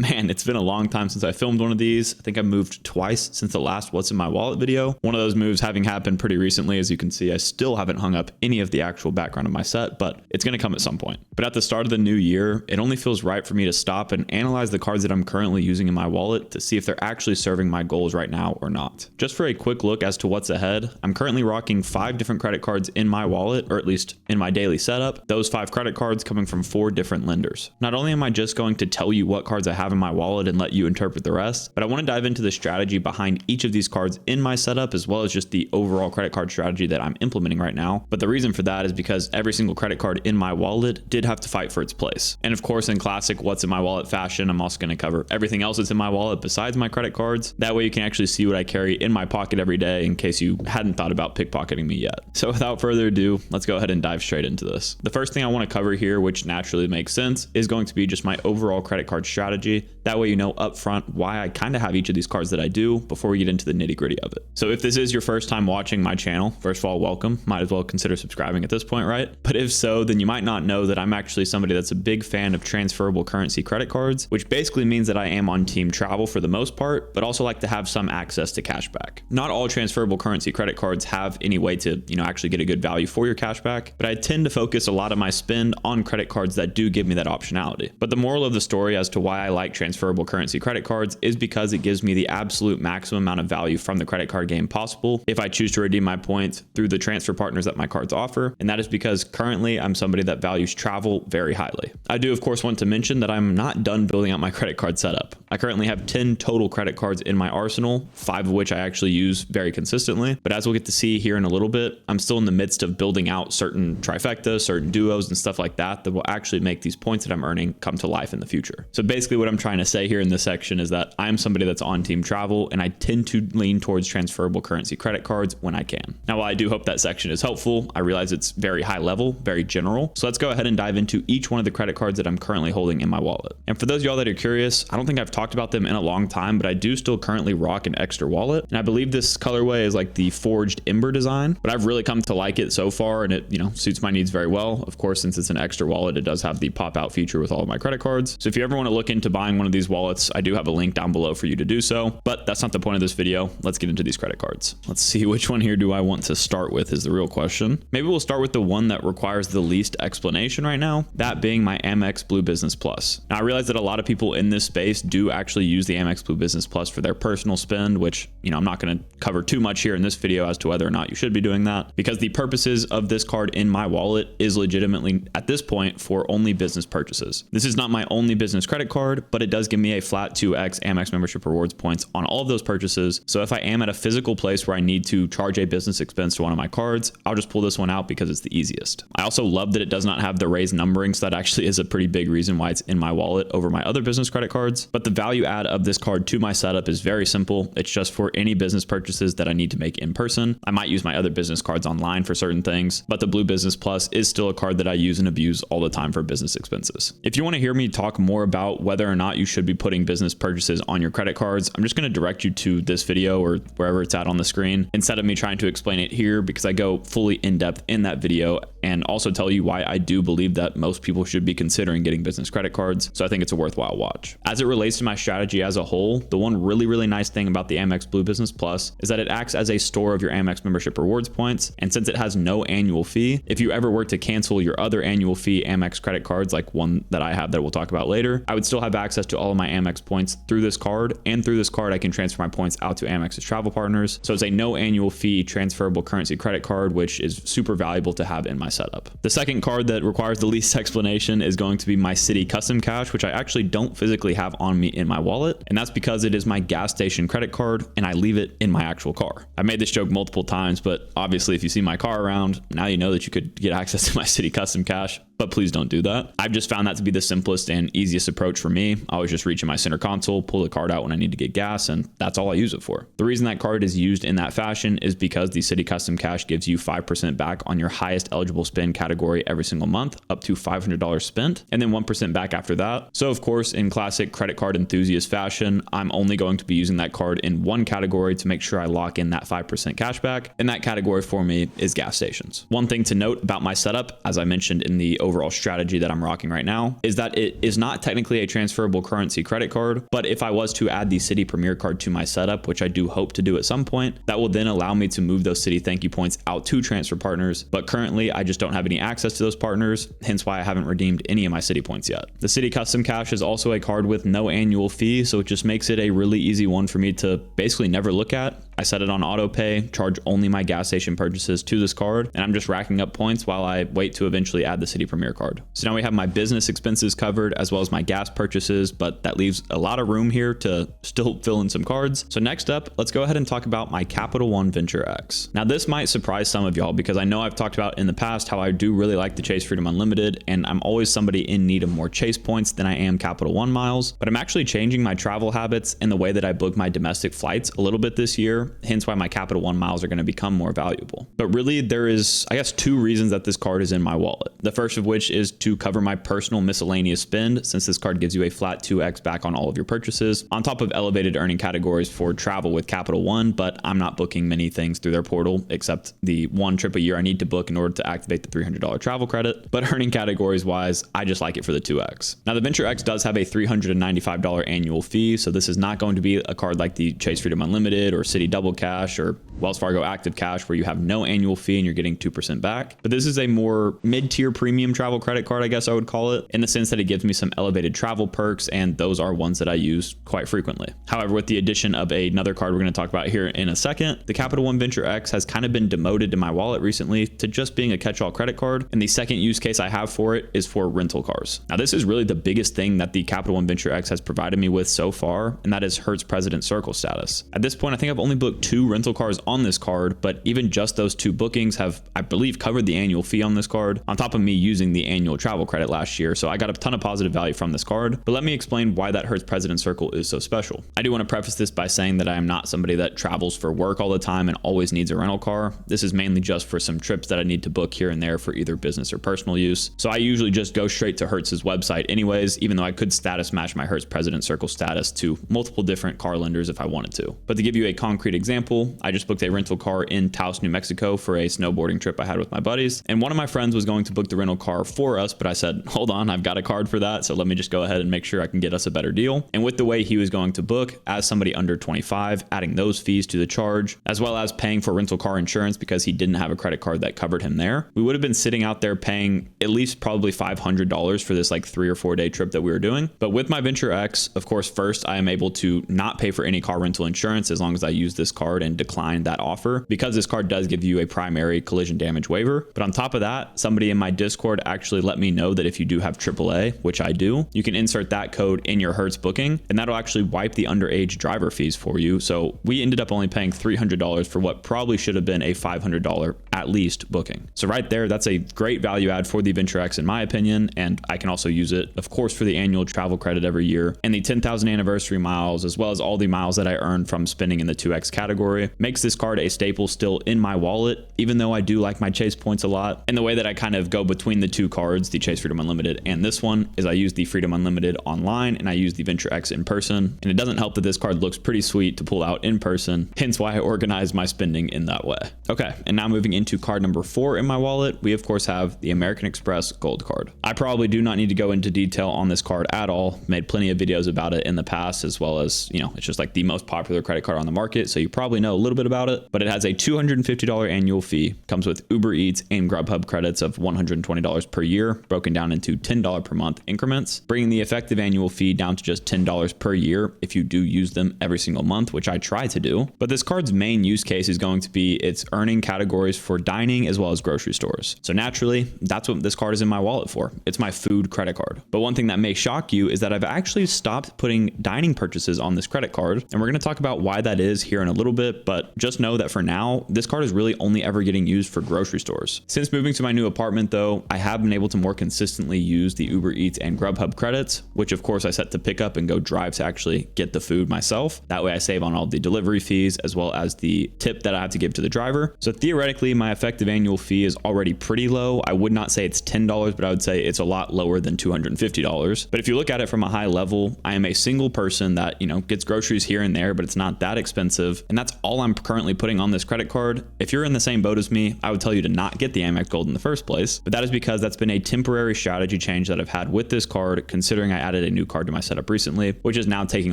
Man, it's been a long time since I filmed one of these. I think I moved twice since the last What's in My Wallet video. One of those moves having happened pretty recently. As you can see, I still haven't hung up any of the actual background of my set, but it's going to come at some point. But at the start of the new year, it only feels right for me to stop and analyze the cards that I'm currently using in my wallet to see if they're actually serving my goals right now or not. Just for a quick look as to what's ahead, I'm currently rocking 5 different credit cards in my wallet, or at least in my daily setup. Those 5 credit cards coming from 4 different lenders. Not only am I just going to tell you what cards I have in my wallet and let you interpret the rest, but I want to dive into the strategy behind each of these cards in my setup, as well as just the overall credit card strategy that I'm implementing right now. But the reason for that is because every single credit card in my wallet did have to fight for its place. And of course, in classic What's in My Wallet fashion, I'm also going to cover everything else that's in my wallet besides my credit cards. That way you can actually see what I carry in my pocket every day in case you hadn't thought about pickpocketing me yet. So without further ado, let's go ahead and dive straight into this. The first thing I want to cover here, which naturally makes sense, is going to be just my overall credit card strategy. That way you know upfront why I kind of have each of these cards that I do before we get into the nitty gritty of it. So if this is your first time watching my channel, first of all, welcome. Might as well consider subscribing at this point, right? But if so, then you might not know that I'm actually somebody that's a big fan of transferable currency credit cards, which basically means that I am on team travel for the most part, but also like to have some access to cash back. Not all transferable currency credit cards have any way to, actually get a good value for your cash back, but I tend to focus a lot of my spend on credit cards that do give me that optionality. But the moral of the story as to why I like transferable currency credit cards is because it gives me the absolute maximum amount of value from the credit card game possible if I choose to redeem my points through the transfer partners that my cards offer. And that is because currently I'm somebody that values travel very highly. I do of course want to mention that I'm not done building out my credit card setup. I currently have 10 total credit cards in my arsenal, 5 of which I actually use very consistently. But as we'll get to see here in a little bit, I'm still in the midst of building out certain trifectas, certain duos and stuff like that will actually make these points that I'm earning come to life in the future. So basically what I'm trying to say here in this section is that I'm somebody that's on team travel and I tend to lean towards transferable currency credit cards when I can. Now, while I do hope that section is helpful, I realize it's very high level, very general. So let's go ahead and dive into each one of the credit cards that I'm currently holding in my wallet. And for those of y'all that are curious, I don't think I've talked about them in a long time, but I do still currently rock an extra wallet. And I believe this colorway is like the forged ember design, but I've really come to like it so far and it, suits my needs very well. Of course, since it's an extra wallet, it does have the pop out feature with all of my credit cards. So if you ever want to look into buying one of these wallets, I do have a link down below for you to do so, but that's not the point of this video. Let's get into these credit cards. Let's see which one here do I want to start with is the real question. Maybe we'll start with the one that requires the least explanation right now, that being my Amex Blue Business Plus. Now I realize that a lot of people in this space do actually use the Amex Blue Business Plus for their personal spend, which, I'm not going to cover too much here in this video as to whether or not you should be doing that, because the purposes of this card in my wallet is legitimately at this point for only business purchases. This is not my only business credit card, but it does give me a flat 2x Amex membership rewards points on all of those purchases. So if I am at a physical place where I need to charge a business expense to one of my cards, I'll just pull this one out because it's the easiest. I also love that it does not have the raised numbering, so that actually is a pretty big reason why it's in my wallet over my other business credit cards. But the value add of this card to my setup is very simple. It's just for any business purchases that I need to make in person. I might use my other business cards online for certain things, but the Blue Business Plus is still a card that I use and abuse all the time for business expenses. If you want to hear me talk more about whether or not you should be putting business purchases on your credit cards, I'm just going to direct you to this video or wherever it's at on the screen instead of me trying to explain it here, because I go fully in depth in that video and also tell you why I do believe that most people should be considering getting business credit cards. So I think it's a worthwhile watch. As it relates to my strategy as a whole, the one really nice thing about the Amex Blue Business Plus is that it acts as a store of your Amex membership rewards points. And since it has no annual fee, if you ever were to cancel your other annual fee Amex credit cards, like one that I have that we'll talk about later, I would still have access to all of my Amex points through this card. And through this card, I can transfer my points out to Amex's travel partners. So it's a no annual fee transferable currency credit card, which is super valuable to have in my setup. The second card that requires the least explanation is going to be my Citi Custom Cash, which I actually don't physically have on me in my wallet. And that's because it is my gas station credit card and I leave it in my actual car. I made this joke multiple times, but obviously if you see my car around, now you know that you could get access to my Citi Custom Cash. but please don't do that. I've just found that to be the simplest and easiest approach for me. I always just reach in my center console, pull the card out when I need to get gas, and that's all I use it for. The reason that card is used in that fashion is because the Citi Custom Cash gives you 5% back on your highest eligible spend category every single month, up to $500 spent, and then 1% back after that. So of course, in classic credit card enthusiast fashion, I'm only going to be using that card in one category to make sure I lock in that 5% cash back, and that category for me is gas stations. One thing to note about my setup, as I mentioned in the overall strategy that I'm rocking right now is that it is not technically a transferable currency credit card, but if I was to add the Citi Premier card to my setup, which I do hope to do at some point, that will then allow me to move those Citi thank you points out to transfer partners. But currently I just don't have any access to those partners, hence why I haven't redeemed any of my Citi points yet. The Citi Custom Cash is also a card with no annual fee, so it just makes it a really easy one for me to basically never look at. I set it on auto pay, charge only my gas station purchases to this card, and I'm just racking up points while I wait to eventually add the Citi Premier card. So now we have my business expenses covered as well as my gas purchases, but that leaves a lot of room here to still fill in some cards. So next up, let's go ahead and talk about my Capital One Venture X. Now this might surprise some of y'all because I know I've talked about in the past how I do really like the Chase Freedom Unlimited, and I'm always somebody in need of more Chase points than I am Capital One miles, but I'm actually changing my travel habits and the way that I book my domestic flights a little bit this year, hence why my Capital One miles are going to become more valuable. But really there is, I guess, two reasons that this card is in my wallet. The first of which is to cover my personal miscellaneous spend, since this card gives you a flat 2x back on all of your purchases, on top of elevated earning categories for travel with Capital One, but I'm not booking many things through their portal except the one trip a year I need to book in order to activate the $300 travel credit. But earning categories wise, I just like it for the 2x. Now the Venture X does have a $395 annual fee, so this is not going to be a card like the Chase Freedom Unlimited or Citi Double Cash or Wells Fargo Active Cash where you have no annual fee and you're getting 2% back. But this is a more mid-tier premium travel credit card, I guess I would call it, in the sense that it gives me some elevated travel perks, and those are ones that I use quite frequently. However, with the addition of another card we're going to talk about here in a second, the Capital One Venture X has kind of been demoted in my wallet recently to just being a catch-all credit card, and the second use case I have for it is for rental cars. Now this is really the biggest thing that the Capital One Venture X has provided me with so far, and that is Hertz President Circle status. At this point, I think I've only booked 2 rental cars on this card, but even just those 2 bookings have, I believe, covered the annual fee on this card, on top of me using the annual travel credit last year. So I got a ton of positive value from this card, but let me explain why that Hertz President Circle is so special. I do want to preface this by saying that I am not somebody that travels for work all the time and always needs a rental car. This is mainly just for some trips that I need to book here and there for either business or personal use. So I usually just go straight to Hertz's website anyways, even though I could status match my Hertz President Circle status to multiple different car lenders if I wanted to. But to give you a concrete example, I just booked a rental car in Taos, New Mexico for a snowboarding trip I had with my buddies. And one of my friends was going to book the rental car for us, but I said, hold on, I've got a card for that. So let me just go ahead and make sure I can get us a better deal. And with the way he was going to book as somebody under 25, adding those fees to the charge, as well as paying for rental car insurance because he didn't have a credit card that covered him there, we would have been sitting out there paying at least probably $500 for this like 3 or 4 day trip that we were doing. But with my Venture X, of course, first I am able to not pay for any car rental insurance as long as I use this card and decline that offer, because this card does give you a primary collision damage waiver. But on top of that, somebody in my Discord actually let me know that if you do have AAA, which I do, you can insert that code in your Hertz booking, and that'll actually wipe the underage driver fees for you. So we ended up only paying $300 for what probably should have been a $500 at least booking. So right there, that's a great value add for the Venture X in my opinion, and I can also use it, of course, for the annual travel credit every year, and the 10,000 anniversary miles, as well as all the miles that I earn from spending in the 2X category, makes this card a staple still in my wallet, even though I do like my Chase points a lot. And the way that I kind of go between the 2 cards, the Chase Freedom Unlimited and this one, is I use the Freedom Unlimited online and I use the Venture X in person. And it doesn't help that this card looks pretty sweet to pull out in person, hence why I organize my spending in that way. Okay, and now moving into card number 4 in my wallet, we of course have the American Express Gold card. I probably do not need to go into detail on this card at all. Made plenty of videos about it in the past, as well as, you know, it's just like the most popular credit card on the market, so you probably know a little bit about it. But it has a $250 annual fee, comes with Uber Eats and Grubhub credits of $120 per year, broken down into $10 per month increments, bringing the effective annual fee down to just $10 per year if you do use them every single month, which I try to do. But this card's main use case is going to be its earning categories for dining as well as grocery stores. So naturally, that's what this card is in my wallet for. It's my food credit card. But one thing that may shock you is that I've actually stopped putting dining purchases on this credit card, and we're going to talk about why that is here in a little bit, but just know that for now, this card is really only ever getting used for grocery stores. Since moving to my new apartment though, I have been able to more consistently use the Uber Eats and Grubhub credits, which of course I set to pick up and go drive to actually get the food myself. That way I save on all the delivery fees as well as the tip that I have to give to the driver. So theoretically, my effective annual fee is already pretty low. I would not say it's $10, but I would say it's a lot lower than $250. But if you look at it from a high level, I am a single person that, you know, gets groceries here and there, but it's not that expensive. expensive. And that's all I'm currently putting on this credit card. If you're in the same boat as me, I would tell you to not get the Amex Gold in the first place. But that is because that's been a temporary strategy change that I've had with this card, considering I added a new card to my setup recently, which is now taking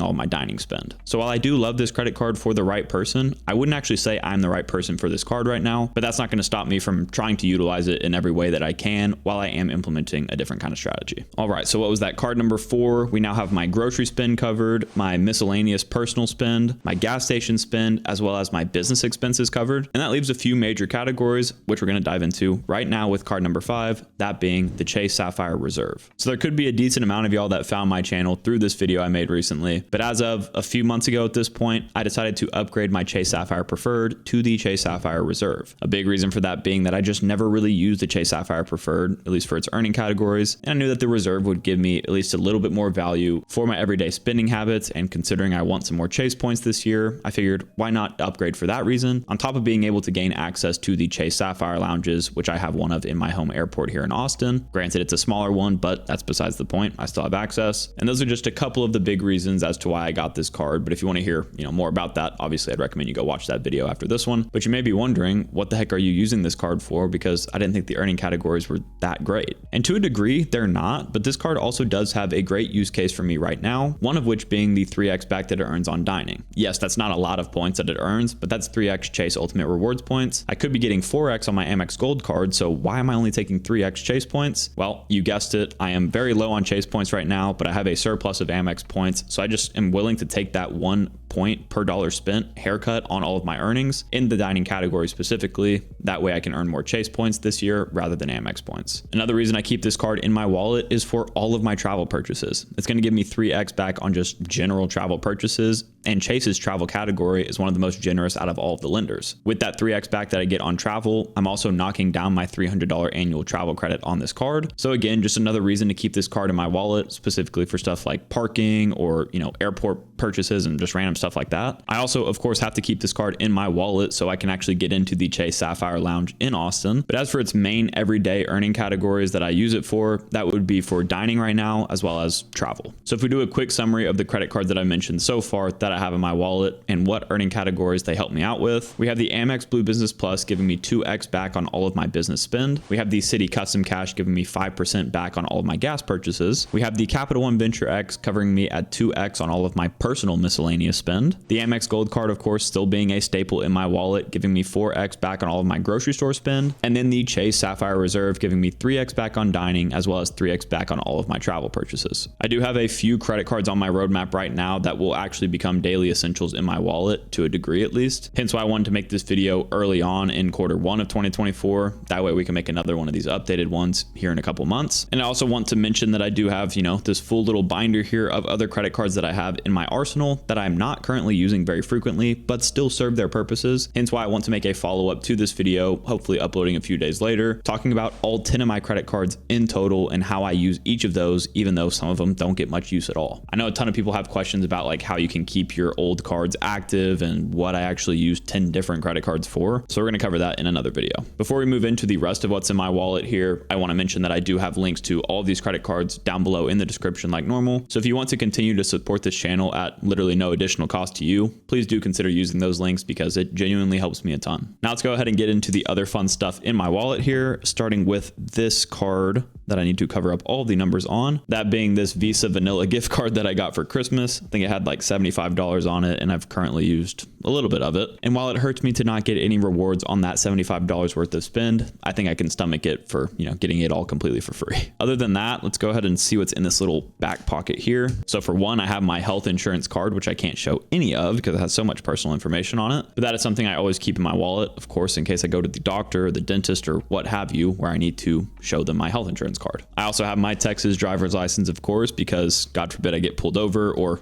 all my dining spend. So while I do love this credit card for the right person, I wouldn't actually say I'm the right person for this card right now, but that's not going to stop me from trying to utilize it in every way that I can while I am implementing a different kind of strategy. All right, so what was that? Card number 4. We now have my grocery spend covered, my miscellaneous personal spend, my gas station spend, as well as my business expenses covered. And that leaves a few major categories, which we're going to dive into right now with card number 5, that being the Chase Sapphire Reserve. So there could be a decent amount of y'all that found my channel through this video I made recently, but as of a few months ago at this point, I decided to upgrade my Chase Sapphire Preferred to the Chase Sapphire Reserve. A big reason for that being that I just never really used the Chase Sapphire Preferred, at least for its earning categories, and I knew that the Reserve would give me at least a little bit more value for my everyday spending habits, and considering I want some more Chase points this year, I figured why not upgrade for that reason, on top of being able to gain access to the Chase Sapphire lounges, which I have one of in my home airport here in Austin. Granted, it's a smaller one, but that's besides the point. I still have access. And those are just a couple of the big reasons as to why I got this card. But if you want to hear, more about that, obviously I'd recommend you go watch that video after this one. But you may be wondering, what the heck are you using this card for? Because I didn't think the earning categories were that great. And to a degree, they're not, but this card also does have a great use case for me right now, one of which being the 3x back that it earns on dining. Yes, that's not a lot of points that it earns, but that's 3x Chase Ultimate Rewards points. I could be getting 4x on my Amex Gold card, so why am I only taking 3x Chase points? Well, you guessed it, I am very low on Chase points right now, but I have a surplus of Amex points, so I just am willing to take that 1 point per dollar spent haircut on all of my earnings in the dining category specifically. That way I can earn more Chase points this year rather than Amex points. Another reason I keep this card in my wallet is for all of my travel purchases. It's going to give me 3x back on just general travel purchases, and Chase's travel category is one of the most generous out of all of the lenders. With that 3x back that I get on travel, I'm also knocking down my $300 annual travel credit on this card. So again, just another reason to keep this card in my wallet, specifically for stuff like parking or, airport purchases and just random stuff like that. I also, of course, have to keep this card in my wallet so I can actually get into the Chase Sapphire Lounge in Austin. But as for its main everyday earning categories that I use it for, that would be for dining right now, as well as travel. So if we do a quick summary of the credit cards that I mentioned so far that I have in my wallet and what earning categories they help me out with, we have the Amex Blue Business Plus giving me 2x back on all of my business spend. We have the Citi Custom Cash giving me 5% back on all of my gas purchases. We have the Capital One Venture X covering me at 2x on all of my personal miscellaneous spend. The Amex Gold card, of course, still being a staple in my wallet, giving me 4x back on all of my grocery store spend. And then the Chase Sapphire Reserve giving me 3x back on dining, as well as 3x back on all of my travel purchases. I do have a few credit cards on my roadmap right now that will actually become daily essentials in my wallet, to a degree at least. Hence why I wanted to make this video early on in Q1 of 2024. That way we can make another one of these updated ones here in a couple months. And I also want to mention that I do have, this full little binder here of other credit cards that I have in my arsenal that I'm not currently using very frequently, but still serve their purposes. Hence why I want to make a follow-up to this video, hopefully uploading a few days later, talking about all 10 of my credit cards in total and how I use each of those, even though some of them don't get much use at all. I know a ton of people have questions about like how you can keep your old cards active and what I actually use 10 different credit cards for. So we're going to cover that in another video. Before we move into the rest of what's in my wallet here, I want to mention that I do have links to all of these credit cards down below in the description like normal. So if you want to continue to support this channel at literally no additional cost to you, please do consider using those links because it genuinely helps me a ton. Now let's go ahead and get into the other fun stuff in my wallet here, starting with this card that I need to cover up all the numbers on, that being this Visa Vanilla gift card that I got for Christmas. I think it had like $75 on it, and I've currently used a little bit of it. And while it hurts me to not get any rewards on that $75 worth of spend, I think I can stomach it for, getting it all completely for free. Other than that, let's go ahead and see what's in this little back pocket here. So for one, I have my health insurance card, which I can't show any of because it has so much personal information on it. But that is something I always keep in my wallet, of course, in case I go to the doctor or the dentist or what have you, where I need to show them my health insurance card. I also have my Texas driver's license, of course, because God forbid I get pulled over or,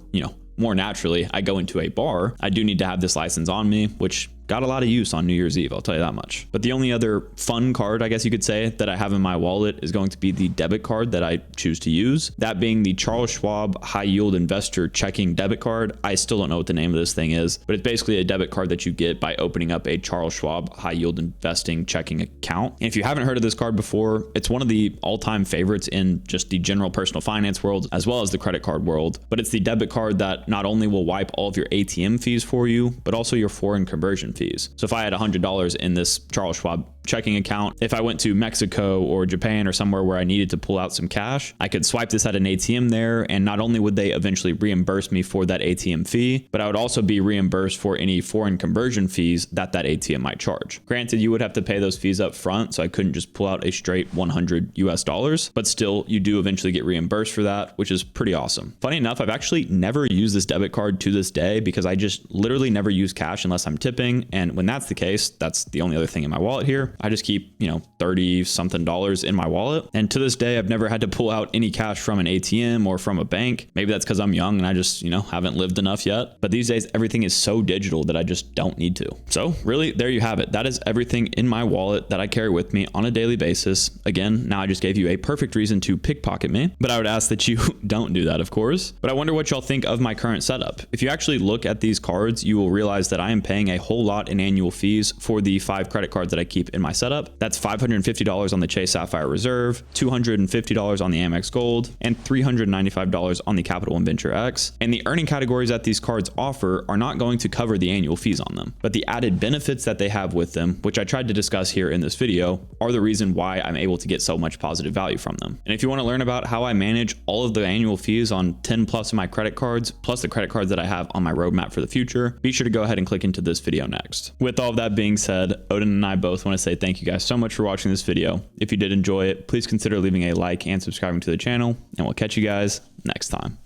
more naturally, I go into a bar, I do need to have this license on me, which got a lot of use on New Year's Eve, I'll tell you that much. But the only other fun card, I guess you could say, that I have in my wallet is going to be the debit card that I choose to use. That being the Charles Schwab High Yield Investor Checking Debit Card. I still don't know what the name of this thing is, but it's basically a debit card that you get by opening up a Charles Schwab High Yield Investing Checking account. And if you haven't heard of this card before, it's one of the all-time favorites in just the general personal finance world, as well as the credit card world. But it's the debit card that not only will wipe all of your ATM fees for you, but also your foreign conversion fees. So if I had $100 in this Charles Schwab checking account, if I went to Mexico or Japan or somewhere where I needed to pull out some cash, I could swipe this at an ATM there, and not only would they eventually reimburse me for that ATM fee, but I would also be reimbursed for any foreign conversion fees that ATM might charge. Granted, you would have to pay those fees up front, so I couldn't just pull out a straight $100, but still, you do eventually get reimbursed for that, which is pretty awesome. Funny enough, I've actually never used this debit card to this day because I just literally never use cash unless I'm tipping, and when that's the case, that's the only other thing in my wallet here. I just keep, $30 something in my wallet. And to this day, I've never had to pull out any cash from an ATM or from a bank. Maybe that's because I'm young and I just, haven't lived enough yet. But these days, everything is so digital that I just don't need to. So really, there you have it. That is everything in my wallet that I carry with me on a daily basis. Again, now I just gave you a perfect reason to pickpocket me, but I would ask that you don't do that, of course. But I wonder what y'all think of my current setup. If you actually look at these cards, you will realize that I am paying a whole lot in annual fees for the 5 credit cards that I keep in my setup. That's $550 on the Chase Sapphire Reserve, $250 on the Amex Gold, and $395 on the Capital One Venture X. And the earning categories that these cards offer are not going to cover the annual fees on them, but the added benefits that they have with them, which I tried to discuss here in this video, are the reason why I'm able to get so much positive value from them. And if you want to learn about how I manage all of the annual fees on 10 plus of my credit cards, plus the credit cards that I have on my roadmap for the future, be sure to go ahead and click into this video next. With all of that being said, Odin and I both want to say thank you guys so much for watching this video. If you did enjoy it, please consider leaving a like and subscribing to the channel, and we'll catch you guys next time.